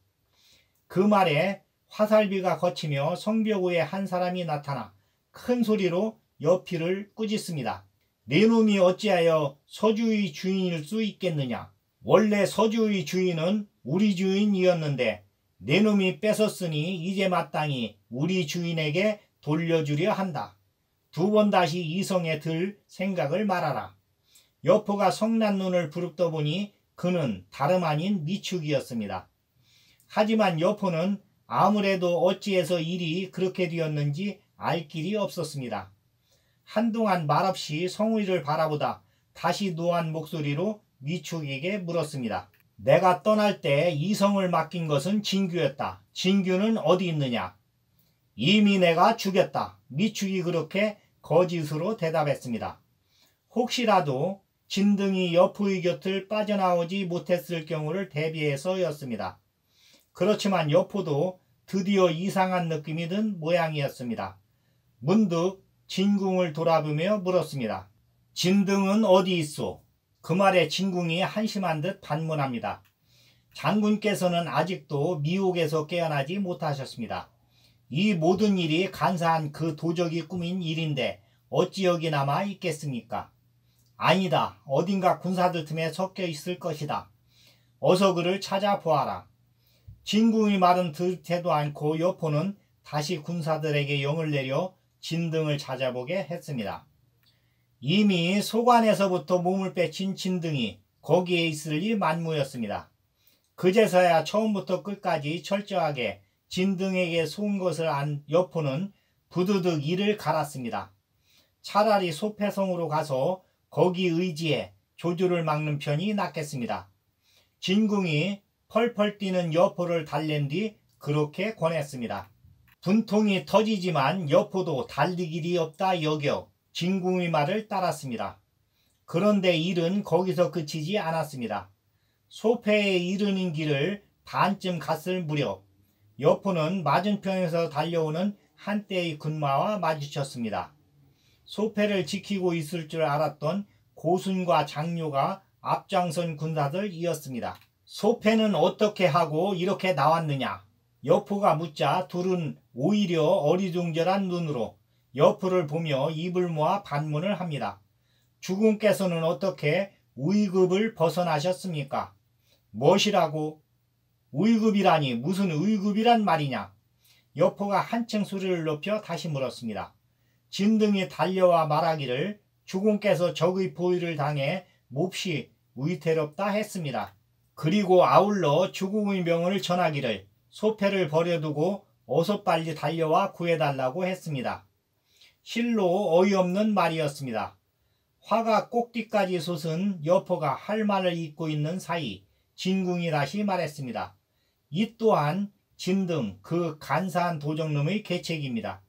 Speaker 1: 그 말에 화살비가 거치며 성벽 위에 한 사람이 나타나 큰 소리로 여피를 꾸짖습니다. 네 놈이 어찌하여 서주의 주인일 수 있겠느냐? 원래 서주의 주인은 우리 주인이었는데 네 놈이 뺏었으니 이제 마땅히 우리 주인에게 돌려주려 한다. 두 번 다시 이 성에 들 생각을 말하라. 여포가 성난 눈을 부릅떠 보니 그는 다름 아닌 미축이었습니다. 하지만 여포는 아무래도 어찌해서 일이 그렇게 되었는지 알 길이 없었습니다. 한동안 말없이 성우이를 바라보다 다시 노한 목소리로 미축에게 물었습니다. 내가 떠날 때 이 성을 맡긴 것은 진규였다. 진규는 어디 있느냐? 이미 내가 죽였다. 미축이 그렇게 거짓으로 대답했습니다. 혹시라도 진등이 여포의 곁을 빠져나오지 못했을 경우를 대비해서였습니다. 그렇지만 여포도 드디어 이상한 느낌이 든 모양이었습니다. 문득 진궁을 돌아보며 물었습니다. 진등은 어디 있소? 그 말에 진궁이 한심한 듯 반문합니다. 장군께서는 아직도 미혹에서 깨어나지 못하셨습니다. 이 모든 일이 간사한 그 도적이 꾸민 일인데 어찌 여기 남아 있겠습니까? 아니다. 어딘가 군사들 틈에 섞여 있을 것이다. 어서 그를 찾아보아라. 진궁의 말은 듣지도 않고 여포는 다시 군사들에게 영을 내려 진등을 찾아보게 했습니다. 이미 소관에서부터 몸을 빼친 진등이 거기에 있으리 만무였습니다. 그제서야 처음부터 끝까지 철저하게 진등에게 속은 것을 안 여포는 부드득 이를 갈았습니다. 차라리 소패성으로 가서 거기 의지해 조주를 막는 편이 낫겠습니다. 진궁이 펄펄 뛰는 여포를 달랜 뒤 그렇게 권했습니다. 분통이 터지지만 여포도 달릴 길이 없다 여겨 진궁의 말을 따랐습니다. 그런데 일은 거기서 그치지 않았습니다. 소패에 이르는 길을 반쯤 갔을 무렵 여포는 맞은편에서 달려오는 한떼의 군마와 마주쳤습니다. 소패를 지키고 있을 줄 알았던 고순과 장료가 앞장선 군사들이었습니다. 소패는 어떻게 하고 이렇게 나왔느냐? 여포가 묻자 둘은 오히려 어리둥절한 눈으로 여포를 보며 입을 모아 반문을 합니다. 주군께서는 어떻게 의급을 벗어나셨습니까? 무엇이라고? 의급이라니 무슨 의급이란 말이냐? 여포가 한층 소리를 높여 다시 물었습니다. 진등이 달려와 말하기를 주공께서 적의 포위를 당해 몹시 위태롭다 했습니다. 그리고 아울러 주공의 명을 전하기를 소패를 버려두고 어서 빨리 달려와 구해달라고 했습니다. 실로 어이없는 말이었습니다. 화가 꼭지까지 솟은 여포가 할 말을 잇고 있는 사이 진궁이 다시 말했습니다. 이 또한 진등 그 간사한 도적놈의 계책입니다.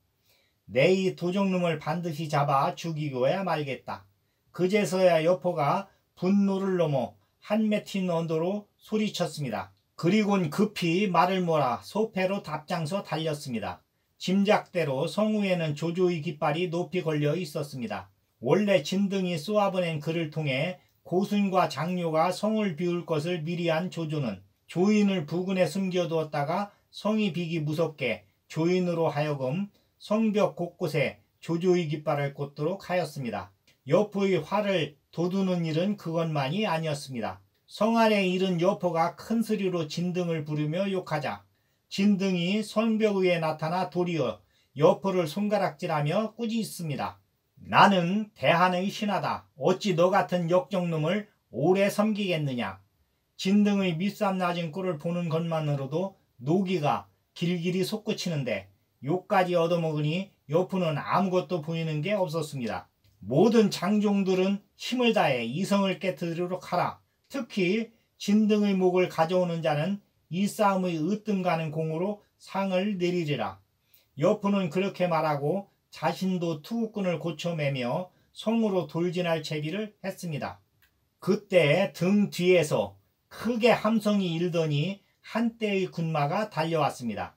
Speaker 1: 내 이 도적놈을 반드시 잡아 죽이고야 말겠다. 그제서야 여포가 분노를 넘어 한맺힌 언도로 소리쳤습니다. 그리곤 급히 말을 몰아 소패로 답장서 달렸습니다. 짐작대로 성우에는 조조의 깃발이 높이 걸려 있었습니다. 원래 진등이 쏘아보낸 그를 통해 고순과 장료가 성을 비울 것을 미리 한 조조는 조인을 부근에 숨겨두었다가 성이 비기 무섭게 조인으로 하여금 성벽 곳곳에 조조의 깃발을 꽂도록 하였습니다. 여포의 화를 돋우는 일은 그것만이 아니었습니다. 성 안에 이른 여포가 큰 소리로 진등을 부르며 욕하자 진등이 성벽 위에 나타나 도리어 여포를 손가락질하며 꾸짖습니다. 나는 대한의 신하다. 어찌 너 같은 역적놈을 오래 섬기겠느냐. 진등의 밑삼 낮은 꼴을 보는 것만으로도 노기가 길길이 솟구치는데 욕까지 얻어먹으니 여포는 아무것도 보이는 게 없었습니다. 모든 장종들은 힘을 다해 이성을 깨트리도록 하라. 특히 진등의 목을 가져오는 자는 이 싸움의 으뜸가는 공으로 상을 내리리라. 여포는 그렇게 말하고 자신도 투구꾼을 고쳐매며 성으로 돌진할 채비를 했습니다. 그때 등 뒤에서 크게 함성이 일더니 한떼의 군마가 달려왔습니다.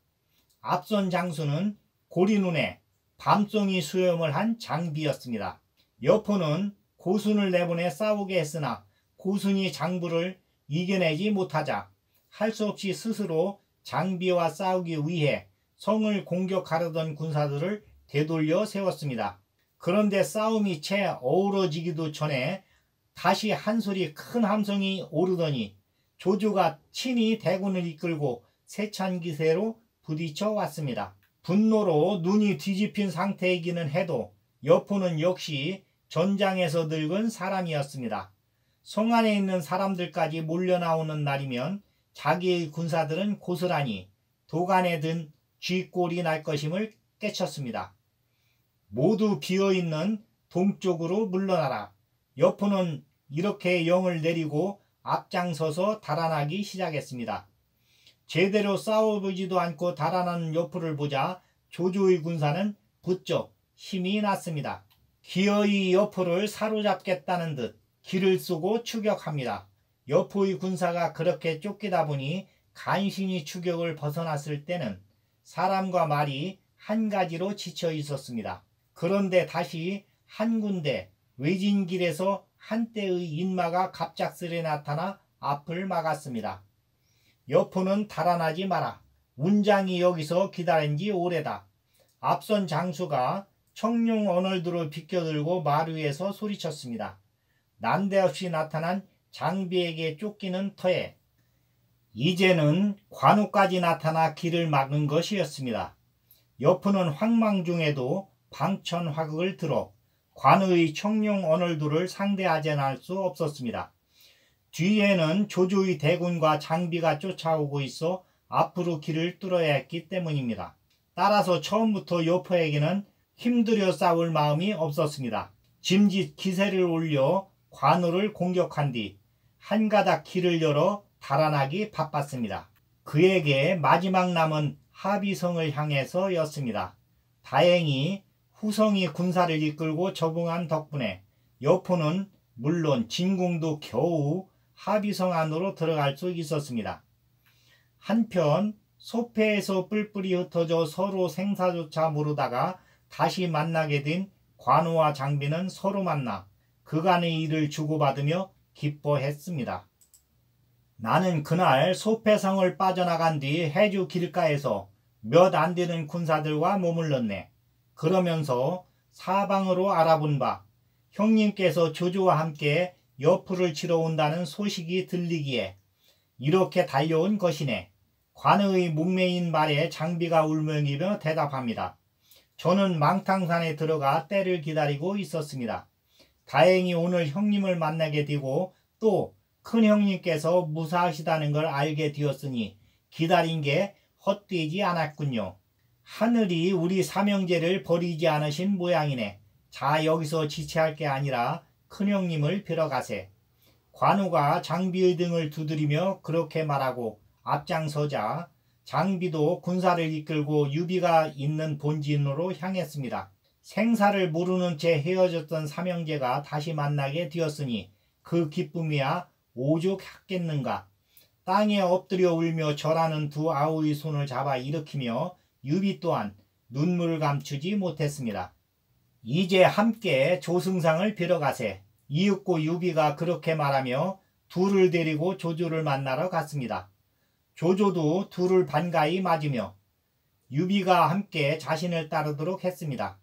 Speaker 1: 앞선 장수는 고리눈에 밤송이 수염을 한 장비였습니다. 여포는 고순을 내보내 싸우게 했으나 고순이 장부를 이겨내지 못하자 할 수 없이 스스로 장비와 싸우기 위해 성을 공격하려던 군사들을 되돌려 세웠습니다. 그런데 싸움이 채 어우러지기도 전에 다시 한 소리 큰 함성이 오르더니 조조가 친히 대군을 이끌고 세찬 기세로 부딪혀 왔습니다. 분노로 눈이 뒤집힌 상태이기는 해도 여포는 역시 전장에서 늙은 사람이었습니다. 성 안에 있는 사람들까지 몰려나오는 날이면 자기의 군사들은 고스란히 도간에 든 쥐꼴이 날 것임을 깨쳤습니다. 모두 비어있는 동쪽으로 물러나라. 여포는 이렇게 영을 내리고 앞장서서 달아나기 시작했습니다. 제대로 싸워보지도 않고 달아나는 여포를 보자 조조의 군사는 부쩍 힘이 났습니다. 기어이 여포를 사로잡겠다는 듯 길을 쏘고 추격합니다. 여포의 군사가 그렇게 쫓기다 보니 간신히 추격을 벗어났을 때는 사람과 말이 한 가지로 지쳐 있었습니다. 그런데 다시 한 군데 외진 길에서 한때의 인마가 갑작스레 나타나 앞을 막았습니다. 여포는 달아나지 마라. 운장이 여기서 기다린 지 오래다. 앞선 장수가 청룡 언얼드로 비껴들고 말 위에서 소리쳤습니다. 난데없이 나타난 장비에게 쫓기는 터에 이제는 관우까지 나타나 길을 막은 것이었습니다. 여포는 황망 중에도 방천화극을 들어 관의 청룡 언얼들을 상대하지 않을 수 없었습니다. 뒤에는 조조의 대군과 장비가 쫓아오고 있어 앞으로 길을 뚫어야 했기 때문입니다. 따라서 처음부터 여포에게는 힘들여 싸울 마음이 없었습니다. 짐짓 기세를 올려 관우를 공격한 뒤 한 가닥 길을 열어 달아나기 바빴습니다. 그에게 마지막 남은 하비성을 향해서였습니다. 다행히 후성이 군사를 이끌고 적응한 덕분에 여포는 물론 진궁도 겨우 하비성 안으로 들어갈 수 있었습니다. 한편 소패에서 뿔뿔이 흩어져 서로 생사조차 모르다가 다시 만나게 된 관우와 장비는 서로 만나 그간의 일을 주고받으며 기뻐했습니다. 나는 그날 소패성을 빠져나간 뒤 해주 길가에서 몇 안 되는 군사들과 머물렀네. 그러면서 사방으로 알아본 바 형님께서 조조와 함께 여포를 치러 온다는 소식이 들리기에 이렇게 달려온 것이네. 관의 묵매인 말에 장비가 울먹이며 대답합니다. 저는 망탕산에 들어가 때를 기다리고 있었습니다. 다행히 오늘 형님을 만나게 되고 또 큰형님께서 무사하시다는 걸 알게 되었으니 기다린 게 헛되지 않았군요. 하늘이 우리 삼형제를 버리지 않으신 모양이네. 자, 여기서 지체할 게 아니라 큰형님을 뵈러 가세. 관우가 장비의 등을 두드리며 그렇게 말하고 앞장서자 장비도 군사를 이끌고 유비가 있는 본진으로 향했습니다. 생사를 모르는 채 헤어졌던 삼형제가 다시 만나게 되었으니 그 기쁨이야 오죽했겠는가. 땅에 엎드려 울며 절하는 두 아우의 손을 잡아 일으키며 유비 또한 눈물을 감추지 못했습니다. 이제 함께 조승상을 뵈러 가세. 이윽고 유비가 그렇게 말하며 둘을 데리고 조조를 만나러 갔습니다. 조조도 둘을 반가이 맞으며 유비가 함께 자신을 따르도록 했습니다.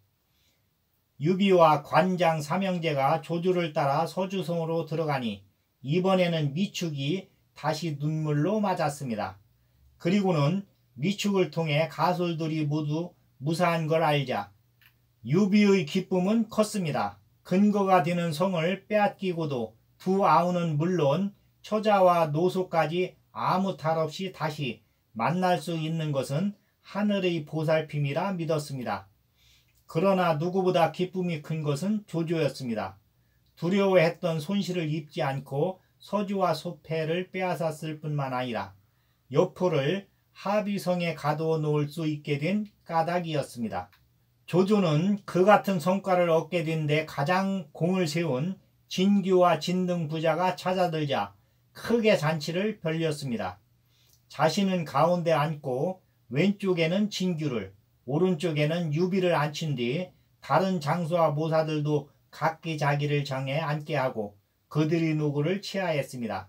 Speaker 1: 유비와 관장 삼형제가 조조를 따라 서주성으로 들어가니 이번에는 미축이 다시 눈물로 맞았습니다. 그리고는 미축을 통해 가솔들이 모두 무사한 걸 알자 유비의 기쁨은 컸습니다. 근거가 되는 성을 빼앗기고도 두 아우는 물론 처자와 노소까지 아무 탈 없이 다시 만날 수 있는 것은 하늘의 보살핌이라 믿었습니다. 그러나 누구보다 기쁨이 큰 것은 조조였습니다. 두려워했던 손실을 입지 않고 서주와 소패를 빼앗았을 뿐만 아니라 여포를 하비성에 가두어 놓을 수 있게 된 까닭이었습니다. 조조는 그 같은 성과를 얻게 된 데 가장 공을 세운 진규와 진등 부자가 찾아들자 크게 잔치를 벌였습니다. 자신은 가운데 앉고 왼쪽에는 진규를 오른쪽에는 유비를 앉힌 뒤 다른 장수와 모사들도 각기 자기를 정해 앉게 하고 그들이 누구를 치하했습니다.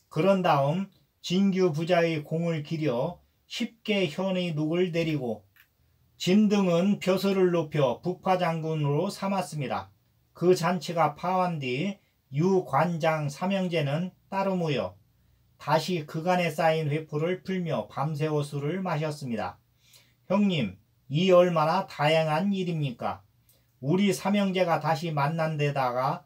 Speaker 1: 그런 다음 진규 부자의 공을 기려 쉽게 현의 누구를 내리고 진등은 벼슬을 높여 북파장군으로 삼았습니다. 그 잔치가 파한 뒤 유관장 삼형제는 따로 모여 다시 그간에 쌓인 회포를 풀며 밤새워 술을 마셨습니다. 형님, 이 얼마나 다양한 일입니까? 우리 삼형제가 다시 만난 데다가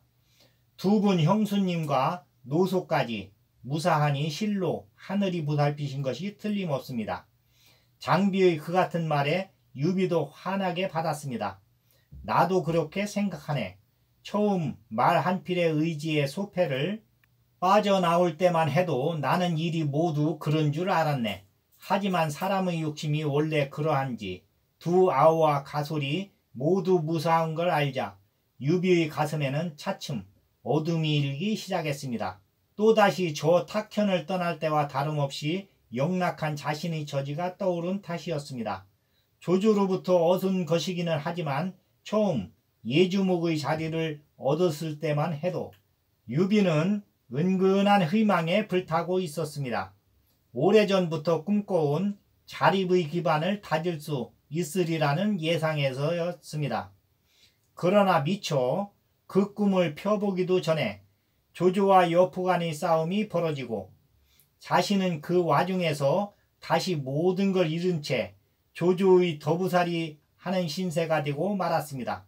Speaker 1: 두 분 형수님과 노소까지 무사하니 실로 하늘이 보살피신 것이 틀림없습니다. 장비의 그 같은 말에 유비도 환하게 받았습니다. 나도 그렇게 생각하네. 처음 말 한 필에 의지의 소패를 빠져나올 때만 해도 나는 일이 모두 그런 줄 알았네. 하지만 사람의 욕심이 원래 그러한지 두 아우와 가솔이 모두 무사한 걸 알자 유비의 가슴에는 차츰 어둠이 일기 시작했습니다. 또다시 저 탁현을 떠날 때와 다름없이 영락한 자신의 처지가 떠오른 탓이었습니다. 조조로부터 얻은 것이기는 하지만 처음 예주목의 자리를 얻었을 때만 해도 유비는 은근한 희망에 불타고 있었습니다. 오래전부터 꿈꿔온 자립의 기반을 다질 수 있으리라는 예상에서였습니다. 그러나 미처 그 꿈을 펴보기도 전에 조조와 여포 간의 싸움이 벌어지고 자신은 그 와중에서 다시 모든 걸 잃은 채 조조의 더부살이 하는 신세가 되고 말았습니다.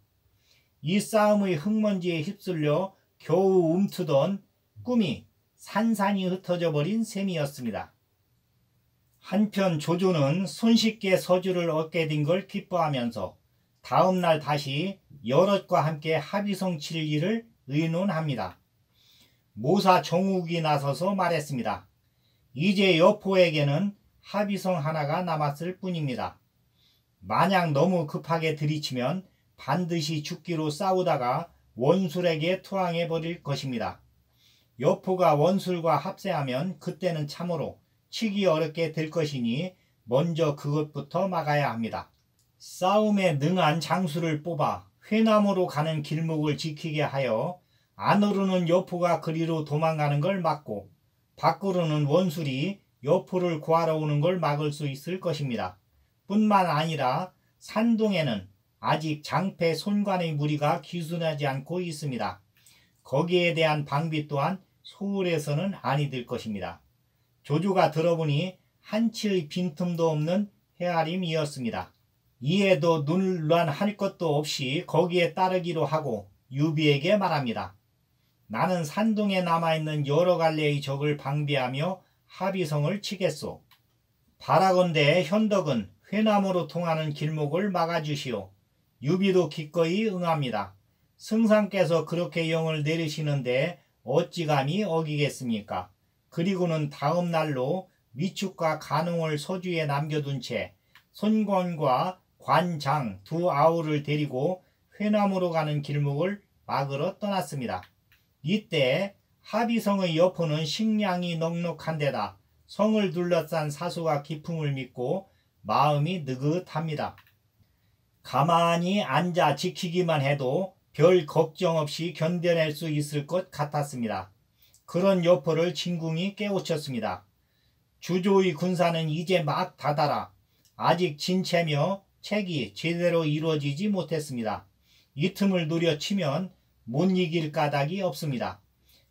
Speaker 1: 이 싸움의 흙먼지에 휩쓸려 겨우 움트던 꿈이 산산이 흩어져 버린 셈이었습니다. 한편 조조는 손쉽게 서주를 얻게 된 걸 기뻐하면서 다음날 다시 여럿과 함께 합의성 칠 일을 의논합니다. 모사 정욱이 나서서 말했습니다. 이제 여포에게는 합의성 하나가 남았을 뿐입니다. 만약 너무 급하게 들이치면 반드시 죽기로 싸우다가 원술에게 투항해 버릴 것입니다. 여포가 원술과 합세하면 그때는 참으로 치기 어렵게 될 것이니 먼저 그것부터 막아야 합니다. 싸움에 능한 장수를 뽑아 회남으로 가는 길목을 지키게 하여 안으로는 여포가 그리로 도망가는 걸 막고 밖으로는 원술이 여포를 구하러 오는 걸 막을 수 있을 것입니다. 뿐만 아니라 산동에는 아직 장패 손관의 무리가 기순하지 않고 있습니다. 거기에 대한 방비 또한 소홀해서는 아니 될 것입니다. 조조가 들어보니 한치의 빈틈도 없는 헤아림이었습니다. 이에도 논란할 것도 없이 거기에 따르기로 하고 유비에게 말합니다. 나는 산동에 남아있는 여러 갈래의 적을 방비하며 합의성을 치겠소. 바라건대 현덕은 회남으로 통하는 길목을 막아주시오. 유비도 기꺼이 응합니다. 승상께서 그렇게 영을 내리시는데 어찌 감히 어기겠습니까? 그리고는 다음 날로 미축과 간홍을 서주에 남겨둔 채 손권과 관장 두 아우를 데리고 회남으로 가는 길목을 막으러 떠났습니다. 이때 합의성의 여포는 식량이 넉넉한 데다 성을 둘러싼 사수가 기품을 믿고 마음이 느긋합니다. 가만히 앉아 지키기만 해도 별 걱정 없이 견뎌낼 수 있을 것 같았습니다. 그런 여포를 진궁이 깨우쳤습니다. 주조의 군사는 이제 막 다다라 아직 진체며 책이 제대로 이루어지지 못했습니다. 이 틈을 노려치면 못 이길 까닭이 없습니다.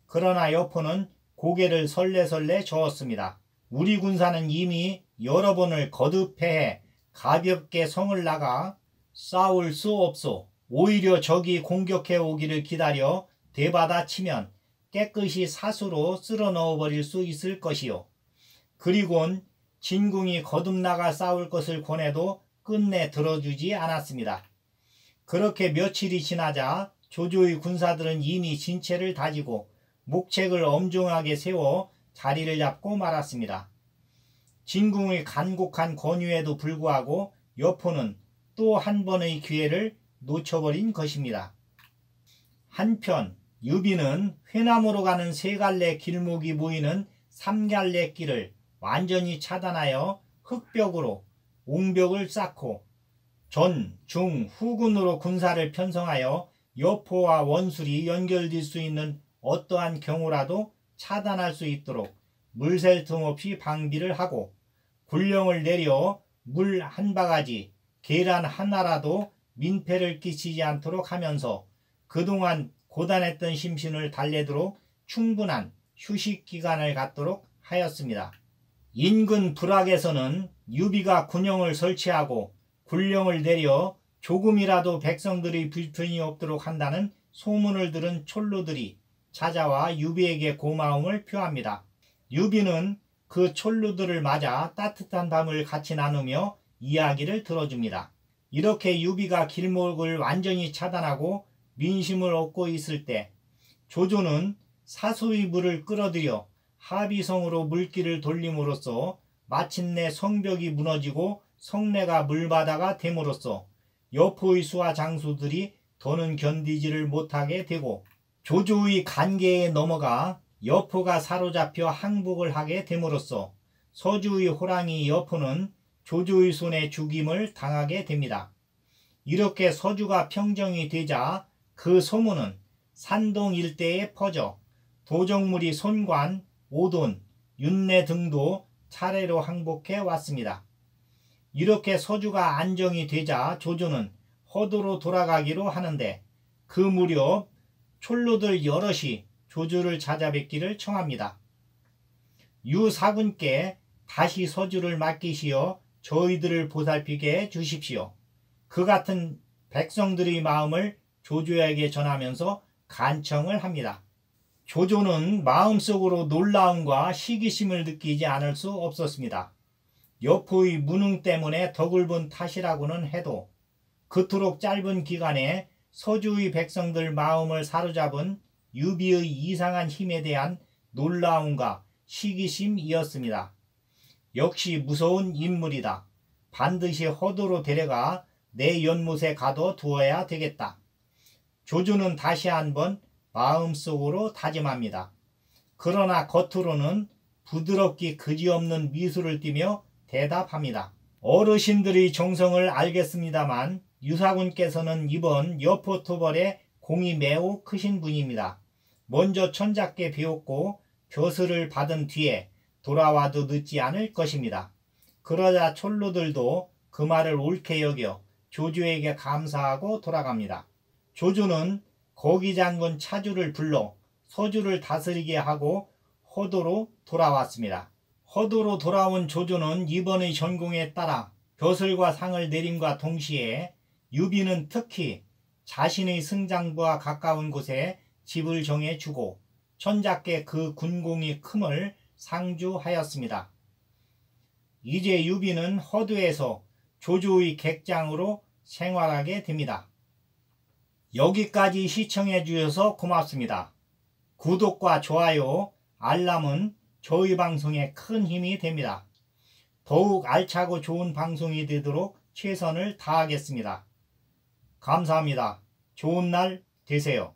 Speaker 1: 그러나 여포는 고개를 설레설레 저었습니다. 우리 군사는 이미 여러 번을 거듭해해 가볍게 성을 나가 싸울 수 없소. 오히려 적이 공격해 오기를 기다려 되받아 치면 깨끗이 사수로 쓸어 넣어버릴 수 있을 것이요. 그리곤 진궁이 거듭나가 싸울 것을 권해도 끝내 들어주지 않았습니다. 그렇게 며칠이 지나자 조조의 군사들은 이미 진체를 다지고 목책을 엄중하게 세워 자리를 잡고 말았습니다. 진궁의 간곡한 권유에도 불구하고 여포는 또 한 번의 기회를 놓쳐버린 것입니다. 한편 유비는 회남으로 가는 세 갈래 길목이 모이는 삼갈래 길을 완전히 차단하여 흙벽으로 옹벽을 쌓고 전, 중, 후군으로 군사를 편성하여 여포와 원술이 연결될 수 있는 어떠한 경우라도 차단할 수 있도록 물샐 틈 없이 방비를 하고 군령을 내려 물 한 바가지, 계란 하나라도 민폐를 끼치지 않도록 하면서 그동안 고단했던 심신을 달래도록 충분한 휴식 기간을 갖도록 하였습니다. 인근 불악에서는 유비가 군영을 설치하고 군령을 내려 조금이라도 백성들의 불편이 없도록 한다는 소문을 들은 촐로들이 찾아와 유비에게 고마움을 표합니다. 유비는 그 촐로들을 맞아 따뜻한 밤을 같이 나누며 이야기를 들어줍니다. 이렇게 유비가 길목을 완전히 차단하고 민심을 얻고 있을 때 조조는 사수의 물을 끌어들여 합의성으로 물길을 돌림으로써 마침내 성벽이 무너지고 성내가 물바다가 됨으로써 여포의 수하 장수들이 더는 견디지를 못하게 되고 조조의 간계에 넘어가 여포가 사로잡혀 항복을 하게 됨으로써 서주의 호랑이 여포는 조조의 손에 죽임을 당하게 됩니다. 이렇게 서주가 평정이 되자 그 소문은 산동 일대에 퍼져 도적무리 손관, 오돈, 윤내 등도 차례로 항복해 왔습니다. 이렇게 서주가 안정이 되자 조조는 허도로 돌아가기로 하는데 그 무렵 촐로들 여럿이 조조를 찾아뵙기를 청합니다. 유사군께 다시 서주를 맡기시어 저희들을 보살피게 해 주십시오. 그 같은 백성들의 마음을 조조에게 전하면서 간청을 합니다. 조조는 마음속으로 놀라움과 시기심을 느끼지 않을 수 없었습니다. 여포의 무능 때문에 덕을 본 탓이라고는 해도 그토록 짧은 기간에 서주의 백성들 마음을 사로잡은 유비의 이상한 힘에 대한 놀라움과 시기심이었습니다. 역시 무서운 인물이다. 반드시 허도로 데려가 내 연못에 가둬 두어야 되겠다. 조조는 다시 한번 마음속으로 다짐합니다. 그러나 겉으로는 부드럽기 그지없는 미소를 띠며 대답합니다. 어르신들의 정성을 알겠습니다만 유사군께서는 이번 여포토벌에 공이 매우 크신 분입니다. 먼저 천자께 배웠고 벼슬을 받은 뒤에 돌아와도 늦지 않을 것입니다. 그러자 촐로들도 그 말을 옳게 여겨 조조에게 감사하고 돌아갑니다. 조조는 거기장군 차주를 불러 서주를 다스리게 하고 허도로 돌아왔습니다. 허도로 돌아온 조조는 이번의 전공에 따라 벼슬과 상을 내림과 동시에 유비는 특히 자신의 승장부와 가까운 곳에 집을 정해주고 천자께 그 군공이 큼을 상주하였습니다. 이제 유비는 허도에서 조조의 객장으로 생활하게 됩니다. 여기까지 시청해 주셔서 고맙습니다. 구독과 좋아요, 알람은 저희 방송에 큰 힘이 됩니다. 더욱 알차고 좋은 방송이 되도록 최선을 다하겠습니다. 감사합니다. 좋은 날 되세요.